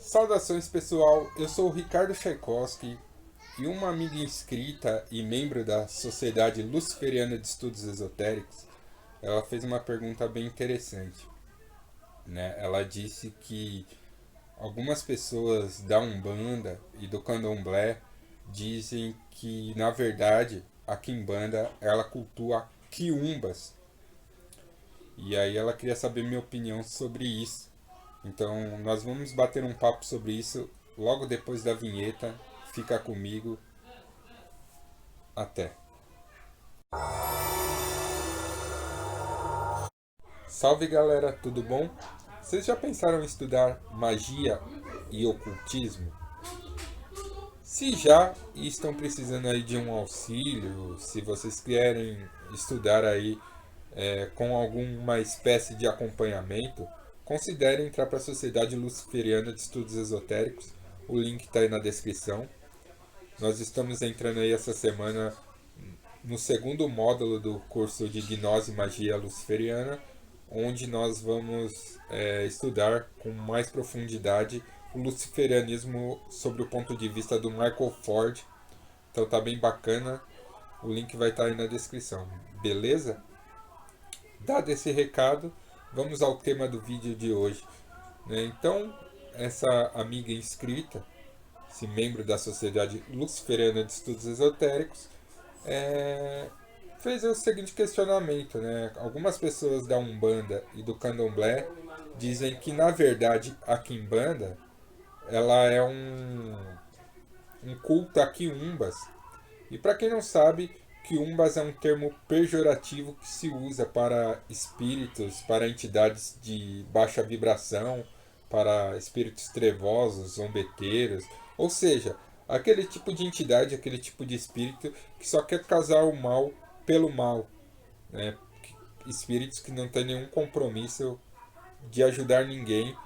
Saudações pessoal, eu sou o Ricardo Tchaikovsky e uma amiga inscrita e membro da Sociedade Luciferiana de Estudos Esotéricos, ela fez uma pergunta bem interessante, né? Ela disse que algumas pessoas da Umbanda e do Candomblé dizem que, na verdade, a Quimbanda ela cultua quiumbas. E aí ela queria saber minha opinião sobre isso. Então, nós vamos bater um papo sobre isso logo depois da vinheta. Fica comigo. Até. Salve galera, tudo bom? Vocês já pensaram em estudar magia e ocultismo? Se já e estão precisando aí de um auxílio, se vocês querem estudar aí com alguma espécie de acompanhamento, considere entrar para a Sociedade Luciferiana de Estudos Esotéricos. O link está aí na descrição. Nós estamos entrando aí essa semana no segundo módulo do curso de Gnose e Magia Luciferiana, onde nós vamos estudar com mais profundidade o luciferianismo sobre o ponto de vista do Michael Ford. Então tá bem bacana, o link vai estar aí na descrição, beleza? Dado esse recado, vamos ao tema do vídeo de hoje, né? Então, essa amiga inscrita, esse membro da Sociedade Luciferiana de Estudos Esotéricos, fez o seguinte questionamento, né? Algumas pessoas da Umbanda e do Candomblé dizem que, na verdade, a Quimbanda ela é um culto a quiumbas. E para quem não sabe, quiumbas é um termo pejorativo que se usa para espíritos, para entidades de baixa vibração, para espíritos trevosos, zombeteiros, ou seja, aquele tipo de entidade, aquele tipo de espírito que só quer causar o mal pelo mal, né? Espíritos que não têm nenhum compromisso de ajudar ninguém.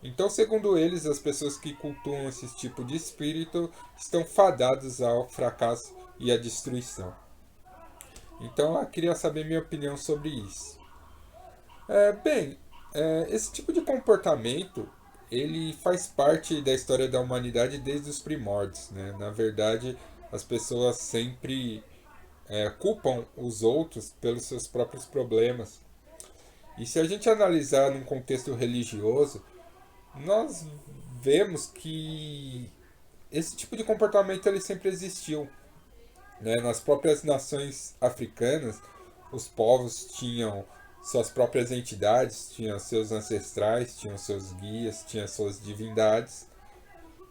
Então, segundo eles, as pessoas que cultuam esse tipo de espírito estão fadadas ao fracasso e à destruição. Então, eu queria saber minha opinião sobre isso. Bem, esse tipo de comportamento ele faz parte da história da humanidade desde os primórdios, né? Na verdade, as pessoas sempre culpam os outros pelos seus próprios problemas. E se a gente analisar num contexto religioso, nós vemos que esse tipo de comportamento ele sempre existiu, né? Nas próprias nações africanas, os povos tinham suas próprias entidades, tinham seus ancestrais, tinham seus guias, tinham suas divindades,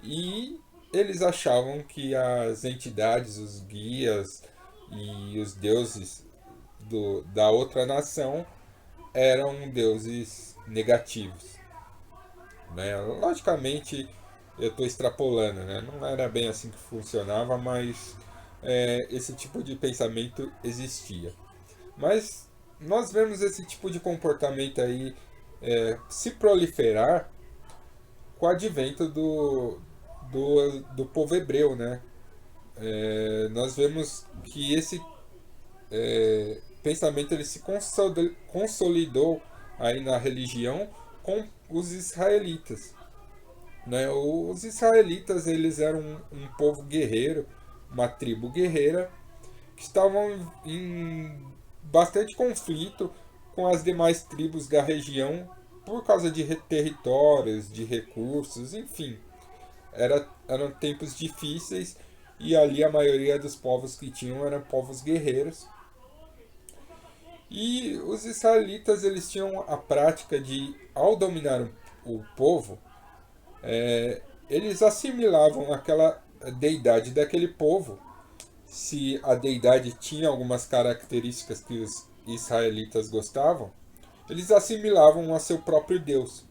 e eles achavam que as entidades, os guias e os deuses da outra nação eram deuses negativos, né? Logicamente, eu estou extrapolando, né? Não era bem assim que funcionava, mas esse tipo de pensamento existia. Mas nós vemos esse tipo de comportamento aí se proliferar com o advento do povo hebreu, né? Nós vemos que esse pensamento ele se consolidou aí na religião com os israelitas, né? Os israelitas eles eram um povo guerreiro, uma tribo guerreira que estavam em bastante conflito com as demais tribos da região por causa de territórios, de recursos, enfim. Eram tempos difíceis e ali a maioria dos povos que tinham eram povos guerreiros. E os israelitas eles tinham a prática de, ao dominar o povo, eles assimilavam aquela deidade daquele povo. Se a deidade tinha algumas características que os israelitas gostavam, eles assimilavam a seu próprio Deus,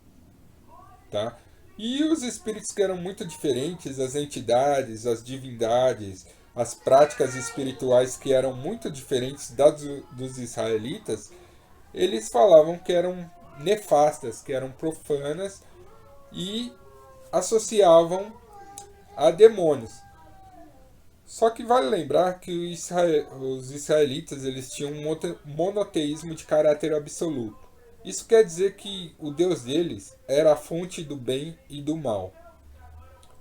tá? E os espíritos que eram muito diferentes, as entidades, as divindades, as práticas espirituais que eram muito diferentes das dos israelitas, eles falavam que eram nefastas, que eram profanas e associavam a demônios. Só que vale lembrar que os israelitas eles tinham um monoteísmo de caráter absoluto. Isso quer dizer que o Deus deles era a fonte do bem e do mal.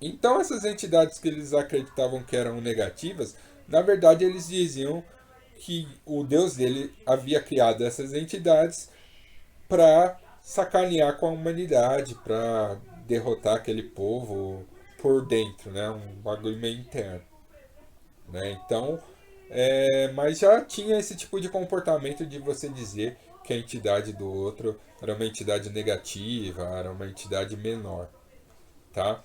Então essas entidades que eles acreditavam que eram negativas, na verdade eles diziam que o Deus dele havia criado essas entidades para sacanear com a humanidade, para derrotar aquele povo por dentro, né? Um bagulho meio interno, né? Então, mas já tinha esse tipo de comportamento de você dizer que a entidade do outro era uma entidade negativa, era uma entidade menor, tá?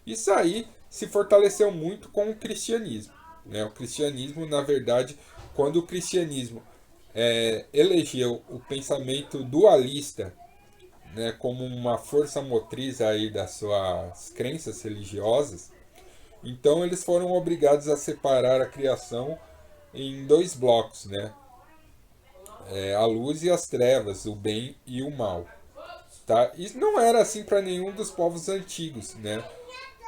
Isso aí se fortaleceu muito com o cristianismo, né? O cristianismo, na verdade, quando o cristianismo elegeu o pensamento dualista, né, como uma força motriz aí das suas crenças religiosas, então eles foram obrigados a separar a criação em dois blocos, né? A luz e as trevas, o bem e o mal. Tá? Isso não era assim para nenhum dos povos antigos, né?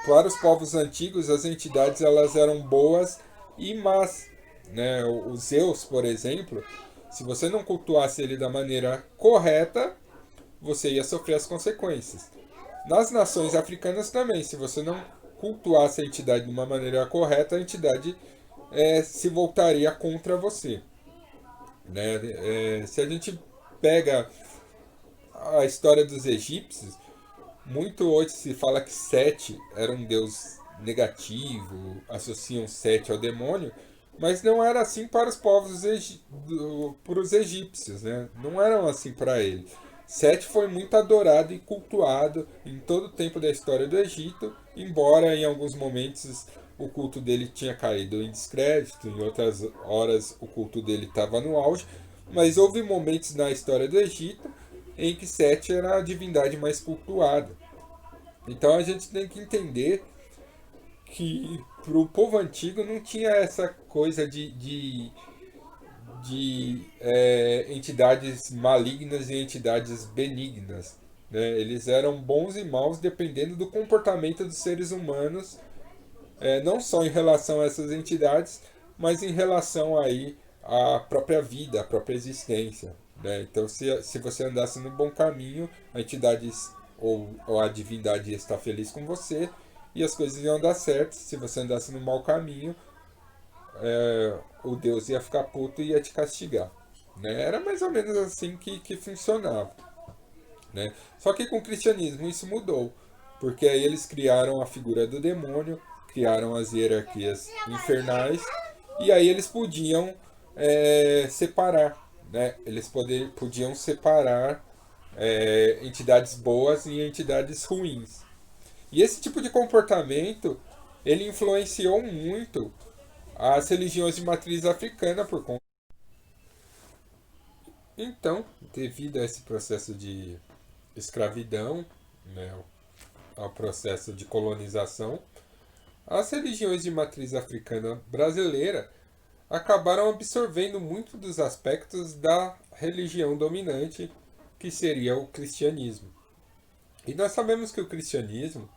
Para os povos antigos, as entidades elas eram boas e más, né? O Zeus, por exemplo, se você não cultuasse ele da maneira correta, você ia sofrer as consequências. Nas nações africanas também, se você não cultuasse a entidade de uma maneira correta, a entidade se voltaria contra você. Né? Se a gente pega a história dos egípcios, muito hoje se fala que Sete era um deus negativo, associam Sete ao demônio, mas não era assim para os povos para os egípcios, né? Não eram assim para ele. Sete foi muito adorado e cultuado em todo o tempo da história do Egito, embora em alguns momentos o culto dele tinha caído em descrédito, em outras horas o culto dele estava no auge, mas houve momentos na história do Egito em que Sete era a divindade mais cultuada. Então a gente tem que entender que para o povo antigo não tinha essa coisa de entidades malignas e entidades benignas. Né? Eles eram bons e maus dependendo do comportamento dos seres humanos, não só em relação a essas entidades, mas em relação aí à própria vida, à própria existência. Né? Então, se você andasse no bom caminho, a entidade ou a divindade ia estar feliz com você e as coisas iam dar certo. Se você andasse no mau caminho, o Deus ia ficar puto e ia te castigar. Né? Era mais ou menos assim que funcionava. Né? Só que com o cristianismo isso mudou, porque aí eles criaram a figura do demônio, criaram as hierarquias infernais, e aí eles podiam separar, né? Eles podiam separar entidades boas e entidades ruins. E esse tipo de comportamento ele influenciou muito as religiões de matriz africana por conta. Então, devido a esse processo de escravidão, né, ao processo de colonização, as religiões de matriz africana brasileira acabaram absorvendo muito dos aspectos da religião dominante, que seria o cristianismo. E nós sabemos que o cristianismo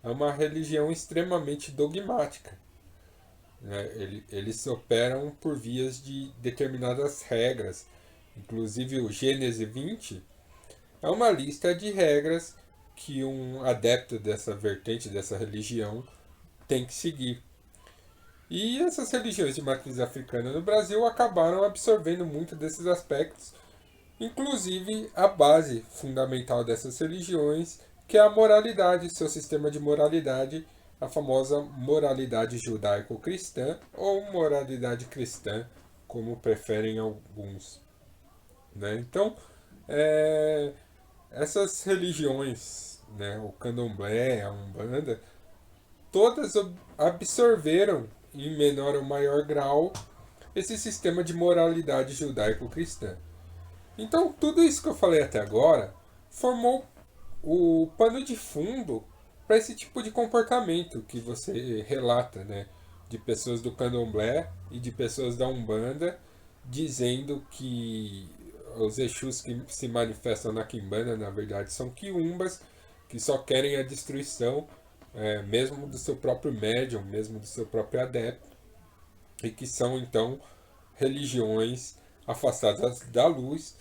é uma religião extremamente dogmática. Né? Eles operam por vias de determinadas regras. Inclusive o Gênesis 20 é uma lista de regras que um adepto dessa vertente, dessa religião, tem que seguir. E essas religiões de matriz africana no Brasil acabaram absorvendo muito desses aspectos, inclusive a base fundamental dessas religiões, que é a moralidade, seu sistema de moralidade, a famosa moralidade judaico-cristã ou moralidade cristã, como preferem alguns. Né? Então, é, essas religiões, né, o candomblé, a umbanda, todas absorveram, em menor ou maior grau, esse sistema de moralidade judaico-cristã. Então, tudo isso que eu falei até agora formou o pano de fundo para esse tipo de comportamento que você relata, né? De pessoas do candomblé e de pessoas da umbanda dizendo que os exus que se manifestam na quimbanda, na verdade, são quiumbas que só querem a destruição, mesmo do seu próprio médium, mesmo do seu próprio adepto, e que são então religiões afastadas da luz,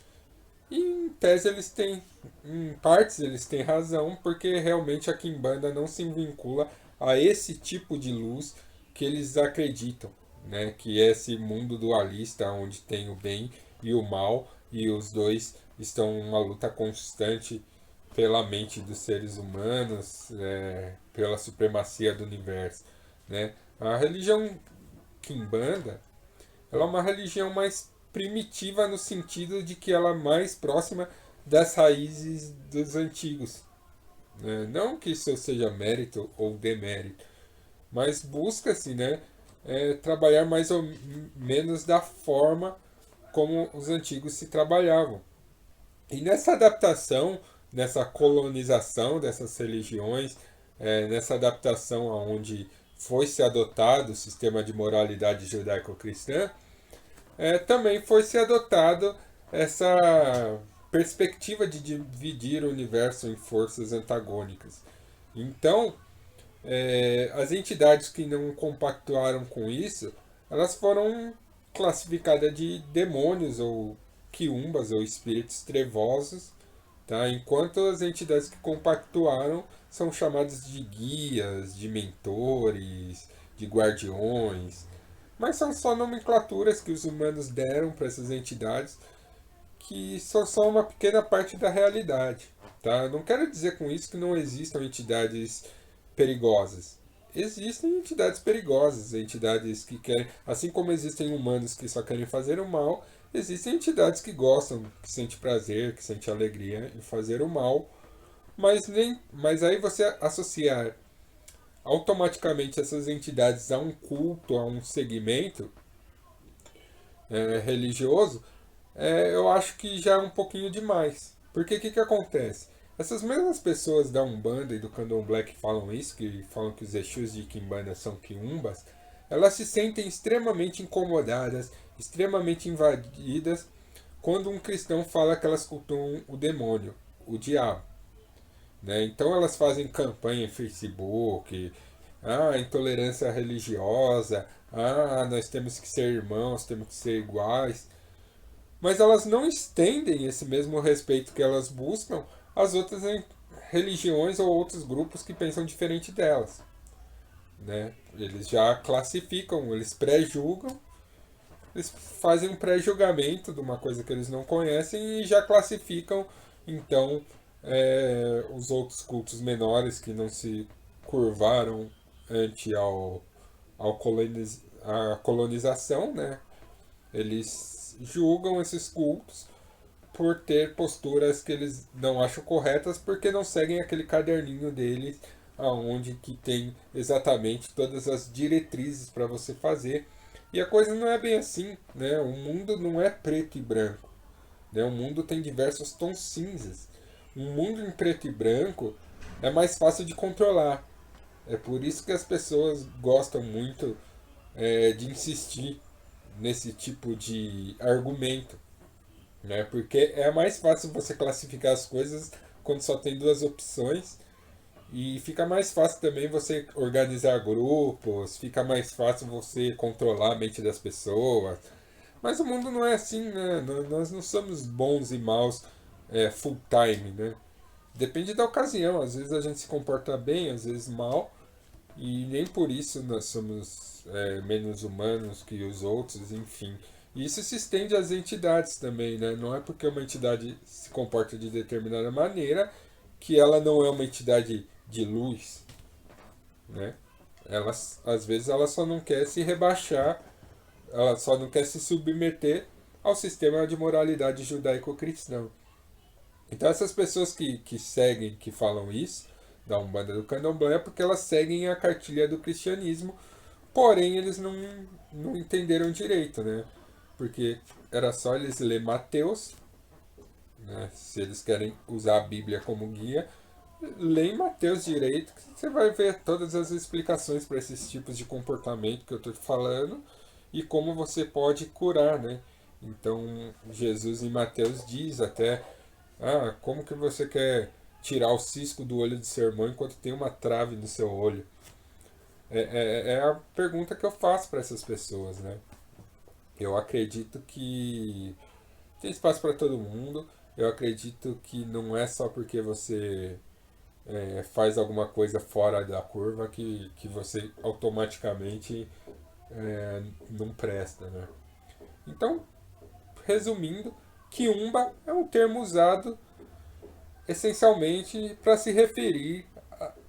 E em tese eles têm, em partes eles têm razão, porque realmente a Kimbanda não se vincula a esse tipo de luz que eles acreditam, né? Que é esse mundo dualista onde tem o bem e o mal, e os dois estão em uma luta constante pela mente dos seres humanos, pela supremacia do universo, né? A religião Kimbanda, ela é uma religião mais primitiva no sentido de que ela é mais próxima das raízes dos antigos, né? Não que isso seja mérito ou demérito, mas busca-se, né, trabalhar mais ou menos da forma como os antigos se trabalhavam. E nessa adaptação, nessa colonização dessas religiões, nessa adaptação aonde foi se adotado o sistema de moralidade judaico-cristã, também foi se adotado essa perspectiva de dividir o universo em forças antagônicas. Então, as entidades que não compactuaram com isso, elas foram classificadas de demônios ou quiumbas ou espíritos trevosos, tá? Enquanto as entidades que compactuaram são chamadas de guias, de mentores, de guardiões, mas são só nomenclaturas que os humanos deram para essas entidades que são só uma pequena parte da realidade. Tá? Não quero dizer com isso que não existam entidades perigosas. Existem entidades perigosas, entidades que querem, assim como existem humanos que só querem fazer o mal, existem entidades que gostam, que sentem prazer, que sentem alegria em fazer o mal, mas aí você associar automaticamente essas entidades a um culto, a um segmento religioso, eu acho que já é um pouquinho demais. Porque o que acontece? Essas mesmas pessoas da Umbanda e do Candomblé que falam isso, que falam que os Exus de Kimbanda são quiumbas, elas se sentem extremamente incomodadas, extremamente invadidas, quando um cristão fala que elas cultuam o demônio, o diabo. Né? Então elas fazem campanha em Facebook, intolerância religiosa, nós temos que ser irmãos, temos que ser iguais. Mas elas não estendem esse mesmo respeito que elas buscam às outras religiões ou outros grupos que pensam diferente delas. Né? Eles já classificam, eles pré-julgam, eles fazem um pré-julgamento de uma coisa que eles não conhecem e já classificam, então, os outros cultos menores que não se curvaram ante a colonização, né? Eles julgam esses cultos por ter posturas que eles não acham corretas porque não seguem aquele caderninho deles aonde que tem exatamente todas as diretrizes para você fazer. E a coisa não é bem assim, né? O mundo não é preto e branco, né? O mundo tem diversos tons cinzas. Um mundo em preto e branco é mais fácil de controlar. É por isso que as pessoas gostam muito de insistir nesse tipo de argumento, né? Porque é mais fácil você classificar as coisas quando só tem duas opções e fica mais fácil também você organizar grupos, fica mais fácil você controlar a mente das pessoas. Mas o mundo não é assim, né? Nós não somos bons e maus full time, né? Depende da ocasião. Às vezes a gente se comporta bem, às vezes mal, e nem por isso nós somos menos humanos que os outros, enfim. E isso se estende às entidades também, né? Não é porque uma entidade se comporta de determinada maneira que ela não é uma entidade de luz, né? Às vezes ela só não quer se rebaixar, ela só não quer se submeter ao sistema de moralidade judaico-cristão. Então essas pessoas que seguem, que falam isso, da Umbanda do Candomblé, é porque elas seguem a cartilha do cristianismo, porém eles não entenderam direito, né? Porque era só eles ler Mateus, né? Se eles querem usar a Bíblia como guia, leem Mateus direito, que você vai ver todas as explicações para esses tipos de comportamento que eu estou falando e como você pode curar, né? Então, Jesus em Mateus diz até, como que você quer tirar o cisco do olho do seu irmão enquanto tem uma trave no seu olho? É a pergunta que eu faço para essas pessoas, né? Eu acredito que tem espaço para todo mundo. eu acredito que não é só porque você faz alguma coisa fora da curva que você automaticamente não presta, né? Então, resumindo, quiumba é um termo usado essencialmente para se referir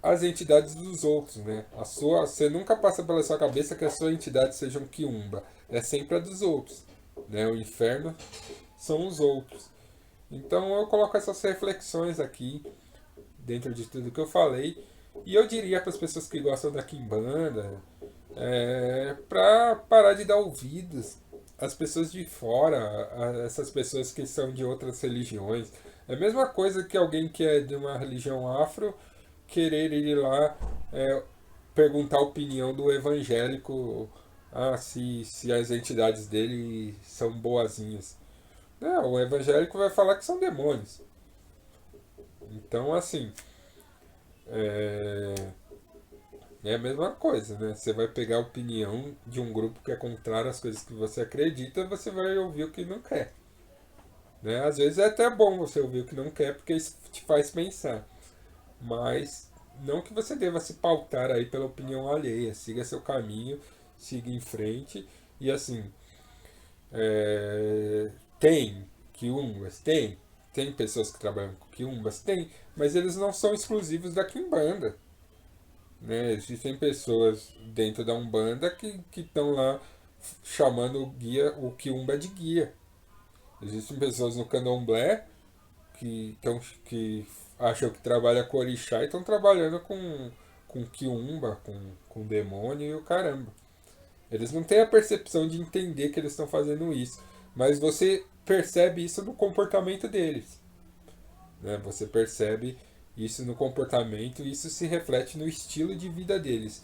às entidades dos outros, né? Você nunca passa pela sua cabeça que a sua entidade seja um quiumba, é sempre a dos outros, né? O inferno são os outros. Então eu coloco essas reflexões aqui dentro de tudo que eu falei e eu diria para as pessoas que gostam da quimbanda para parar de dar ouvidos às pessoas de fora, a essas pessoas que são de outras religiões. É a mesma coisa que alguém que é de uma religião afro querer ir lá perguntar a opinião do evangélico, se as entidades dele são boazinhas. Não, o evangélico vai falar que são demônios. Então, assim, é, é a mesma coisa, né? Você vai pegar a opinião de um grupo que é contrário às coisas que você acredita, você vai ouvir o que não quer. Né? Às vezes é até bom você ouvir o que não quer, porque isso te faz pensar. Mas não que você deva se pautar aí pela opinião alheia. Siga seu caminho, siga em frente. E assim, tem quiumbas? Tem pessoas que trabalham com quiumbas? Tem. Mas eles não são exclusivos da quimbanda. Né? Existem pessoas dentro da Umbanda que estão lá chamando o quiumba de guia. Existem pessoas no candomblé que acham que trabalha com orixá e estão trabalhando com quiumba, com demônio e o caramba. Eles não têm a percepção de entender que eles estão fazendo isso, mas você percebe isso no comportamento deles. Né? Você percebe isso no comportamento e isso se reflete no estilo de vida deles.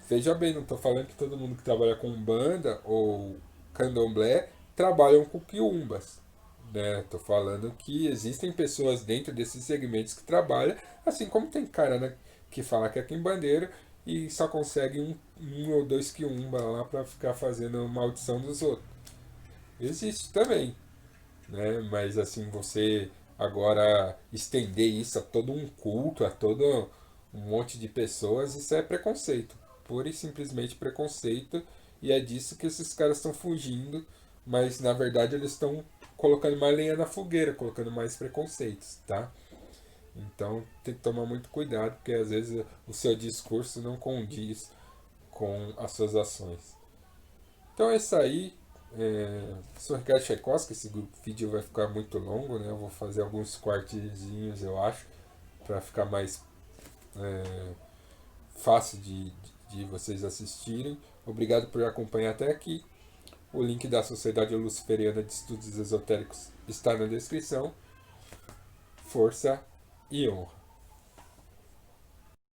Veja bem, não estou falando que todo mundo que trabalha com Umbanda ou Candomblé trabalham com quiumbas. Né? Tô falando que existem pessoas dentro desses segmentos que trabalham, assim como tem cara, né, que fala que é quimbandeiro e só consegue um ou dois quiumba lá para ficar fazendo maldição dos outros. Existe também, né? Mas assim, você agora estender isso a todo um culto, a todo um monte de pessoas, isso é preconceito. Pura e simplesmente preconceito. E é disso que esses caras estão fugindo, mas na verdade eles estão colocando mais lenha na fogueira, colocando mais preconceitos, tá? Então tem que tomar muito cuidado, porque às vezes o seu discurso não condiz com as suas ações. Então é isso aí. Sou Ricardo Tchaikovsky, esse vídeo vai ficar muito longo, né? Eu vou fazer alguns cortezinhos, eu acho, para ficar mais fácil de vocês assistirem. Obrigado por acompanhar até aqui. O link da Sociedade Luciferiana de Estudos Esotéricos está na descrição. Força e honra.